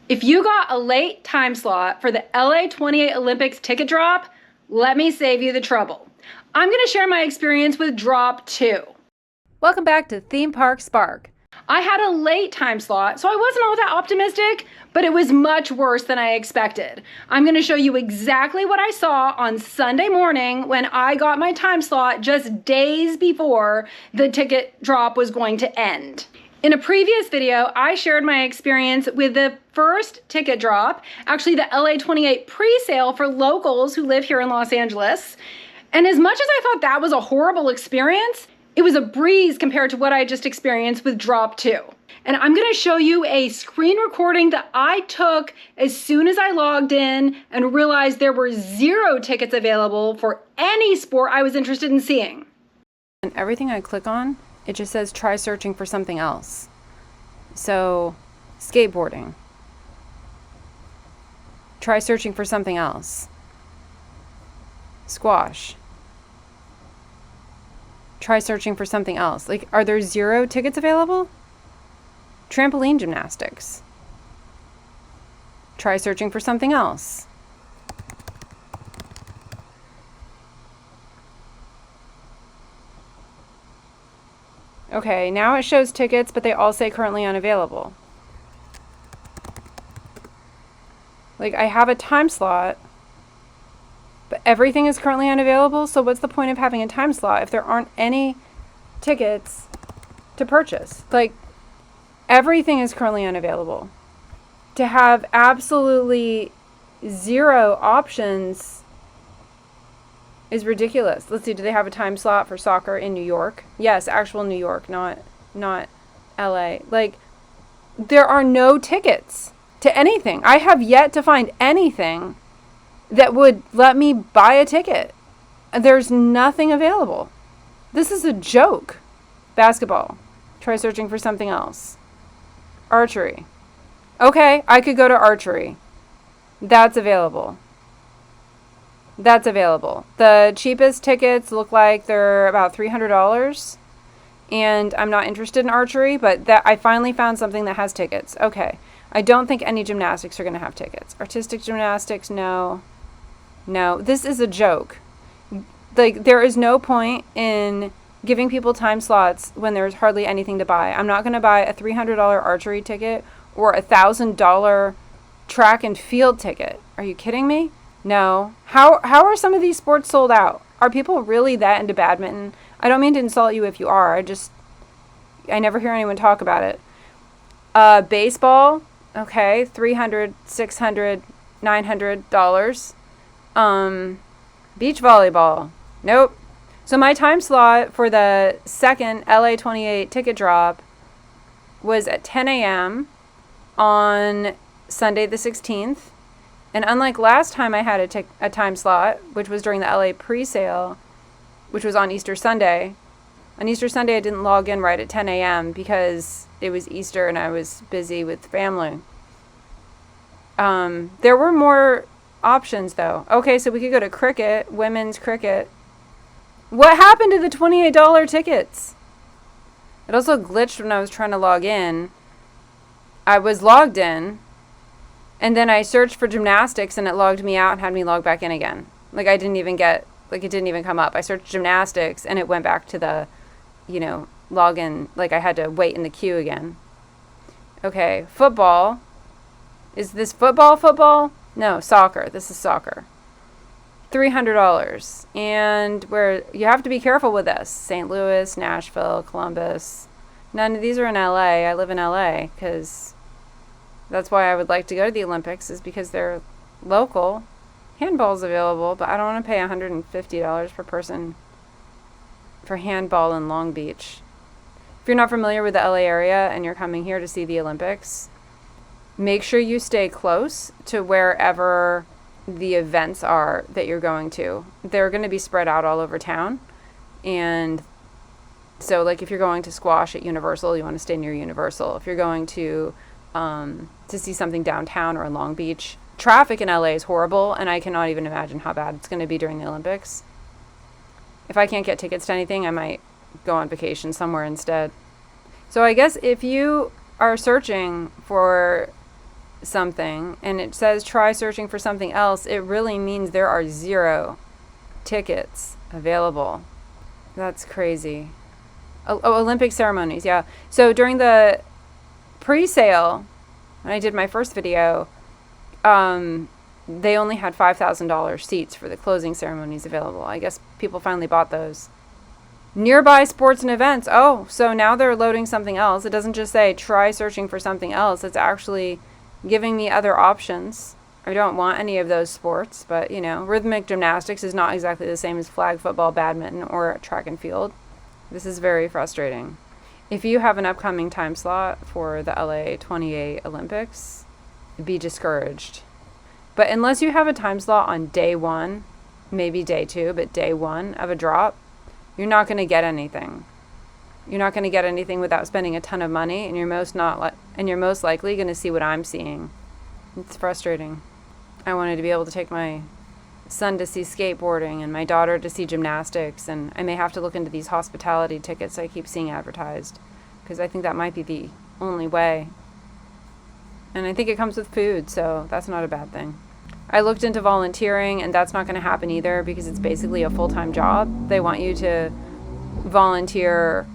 If you got a late time slot for the LA28 Olympics ticket drop, let me save you the trouble. I'm going to share my experience with Drop 2. Welcome back to Theme Park Spark. I had a late time slot, so I wasn't all that optimistic, but it was much worse than I expected. I'm going to show you exactly what I saw on Sunday morning when I got my time slot just days before the ticket drop was going to end. In a previous video, I shared my experience with the first ticket drop, actually the LA28 pre-sale for locals who live here in Los Angeles. And as much as I thought that was a horrible experience, it was a breeze compared to what I just experienced with Drop 2. And I'm going to show you a screen recording that I took as soon as I logged in and realized there were 0 tickets available for any sport I was interested in seeing. And everything I click on, it just says try searching for something else. So, skateboarding. Try searching for something else. Squash. Try searching for something else. Like, are there 0 tickets available? Trampoline gymnastics. Try searching for something else. Okay, now it shows tickets, but they all say currently unavailable. Like, I have a time slot, but everything is currently unavailable, so what's the point of having a time slot if there aren't any tickets to purchase? Like, everything is currently unavailable. To have absolutely 0 options is ridiculous. Let's see, do they have a time slot for soccer in New York? Yes, actual New York, not LA. Like, there are no tickets to anything. I have yet to find anything that would let me buy a ticket. There's nothing available. This is a joke. Basketball. Try searching for something else. Archery. Okay, I could go to archery. That's available. That's available. The cheapest tickets look like they're about $300. And I'm not interested in archery, but that I finally found something that has tickets. Okay. I don't think any gymnastics are going to have tickets. Artistic gymnastics, no. No, this is a joke. Like, there is no point in giving people time slots when there's hardly anything to buy. I'm not going to buy a $300 archery ticket or a $1,000 track and field ticket. Are you kidding me? No. How are some of these sports sold out? Are people really that into badminton? I don't mean to insult you if you are. I never hear anyone talk about it. Baseball, okay, $300, $600, $900. Beach volleyball, nope. So my time slot for the second LA28 ticket drop was at 10 a.m. on Sunday the 16th. And unlike last time I had a time slot, which was during the LA pre-sale, which was on Easter Sunday. On Easter Sunday, I didn't log in right at 10 a.m. because it was Easter and I was busy with family. There were more options, though. Okay, so we could go to cricket, women's cricket. What happened to the $28 tickets? It also glitched when I was trying to log in. I was logged in. And then I searched for gymnastics and it logged me out and had me log back in again. Like, it didn't even come up. I searched gymnastics and it went back to the, login. Like, I had to wait in the queue again. Okay, football. Is this football? No, soccer. This is soccer. $300. And where you have to be careful with this. St. Louis, Nashville, Columbus. None of these are in LA. I live in LA because that's why I would like to go to the Olympics, is because they're local. Handball's available, but I don't want to pay $150 per person for handball in Long Beach. If you're not familiar with the LA area and you're coming here to see the Olympics, make sure you stay close to wherever the events are that you're going to. They're going to be spread out all over town. And so, like, if you're going to squash at Universal, you want to stay near Universal. If you're going to see something downtown or in Long Beach, traffic in LA is horrible, and I cannot even imagine how bad it's going to be during the Olympics. If I can't get tickets to anything, I might go on vacation somewhere instead. So I guess if you are searching for something and it says try searching for something else, it really means there are 0 tickets available. That's crazy. Olympic ceremonies, yeah. So during the pre-sale, when I did my first video, they only had $5,000 seats for the closing ceremonies available. I guess people finally bought those. Nearby sports and events. Oh, so now they're loading something else. It doesn't just say try searching for something else. It's actually giving me other options. I don't want any of those sports, but you know, rhythmic gymnastics is not exactly the same as flag football, badminton, or track and field. This is very frustrating. If you have an upcoming time slot for the LA28 Olympics, be discouraged. But unless you have a time slot on day 1, maybe day 2, but day 1 of a drop, you're not going to get anything. You're not going to get anything without spending a ton of money, and you're most likely going to see what I'm seeing. It's frustrating. I wanted to be able to take my son to see skateboarding and my daughter to see gymnastics, and I may have to look into these hospitality tickets I keep seeing advertised, because I think that might be the only way. And I think it comes with food, so that's not a bad thing. I looked into volunteering, and that's not going to happen either, because it's basically a full-time job. They want you to volunteer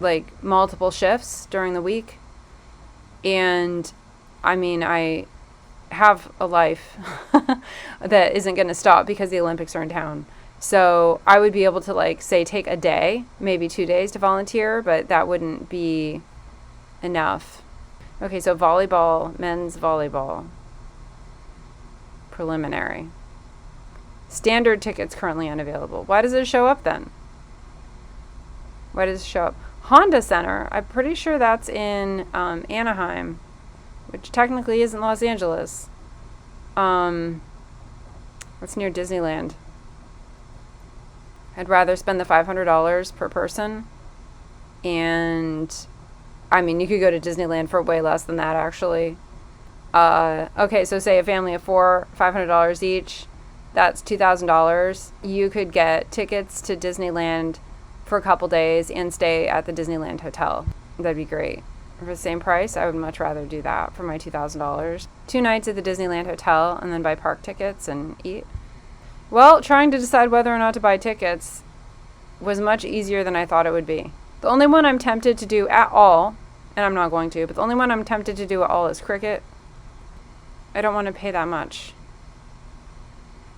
like multiple shifts during the week. And I mean, I have a life that isn't going to stop because the Olympics are in town. So I would be able to, like, say, take a day, maybe 2 days to volunteer, but that wouldn't be enough. Okay, so volleyball, men's volleyball. Preliminary. Standard tickets currently unavailable. Why does it show up then? Why does it show up? Honda Center, I'm pretty sure that's in Anaheim, which technically isn't Los Angeles. It's near Disneyland. I'd rather spend the $500 per person, and I mean, you could go to Disneyland for way less than that, actually. Okay, so say a family of 4, $500 each, that's $2,000. You could get tickets to Disneyland for a couple days and stay at the Disneyland hotel. That'd be great. For the same price, I would much rather do that for my $2,000. 2 nights at the Disneyland hotel and then buy park tickets and eat. Well, trying to decide whether or not to buy tickets was much easier than I thought it would be. The only one I'm tempted to do at all, and I'm not going to, but the only one I'm tempted to do at all is cricket. I don't want to pay that much.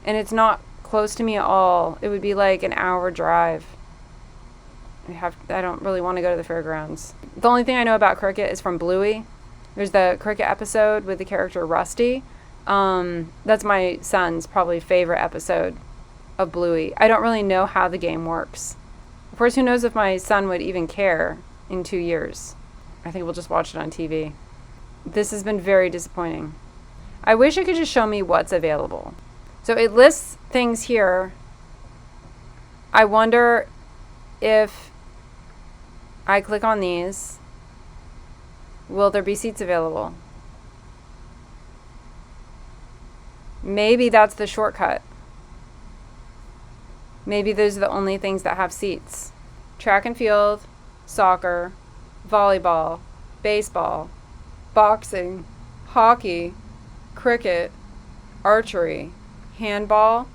And it's not close to me at all. It would be like an hour drive. I don't really want to go to the fairgrounds. The only thing I know about cricket is from Bluey. There's the cricket episode with the character Rusty. That's my son's probably favorite episode of Bluey. I don't really know how the game works. Of course, who knows if my son would even care in 2 years. I think we'll just watch it on TV. This has been very disappointing. I wish it could just show me what's available. So it lists things here. I wonder if I click on these, will there be seats available? Maybe that's the shortcut. Maybe those are the only things that have seats. Track and field, soccer, volleyball, baseball, boxing, hockey, cricket, archery, handball.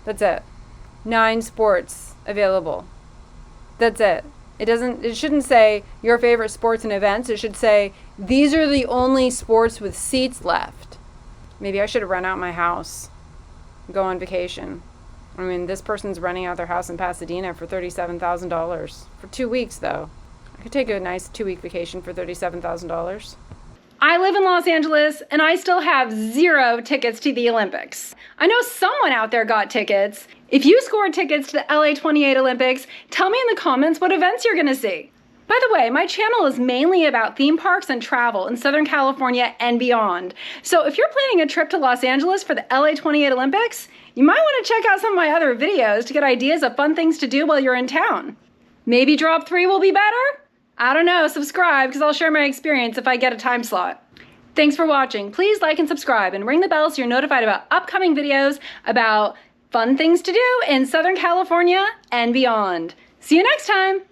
That's it. 9 sports available. That's it. It shouldn't say your favorite sports and events. It should say these are the only sports with seats left. Maybe I should rent out my house, go on vacation. I mean, this person's renting out their house in Pasadena for $37,000 for 2 weeks, though. I could take a nice 2-week vacation for $37,000. I live in Los Angeles, and I still have 0 tickets to the Olympics. I know someone out there got tickets. If you scored tickets to the LA28 Olympics, tell me in the comments what events you're gonna see. By the way, my channel is mainly about theme parks and travel in Southern California and beyond. So if you're planning a trip to Los Angeles for the LA28 Olympics, you might want to check out some of my other videos to get ideas of fun things to do while you're in town. Maybe drop 3 will be better? I don't know, subscribe because I'll share my experience if I get a time slot. Thanks for watching. Please like and subscribe and ring the bell so you're notified about upcoming videos about fun things to do in Southern California and beyond. See you next time.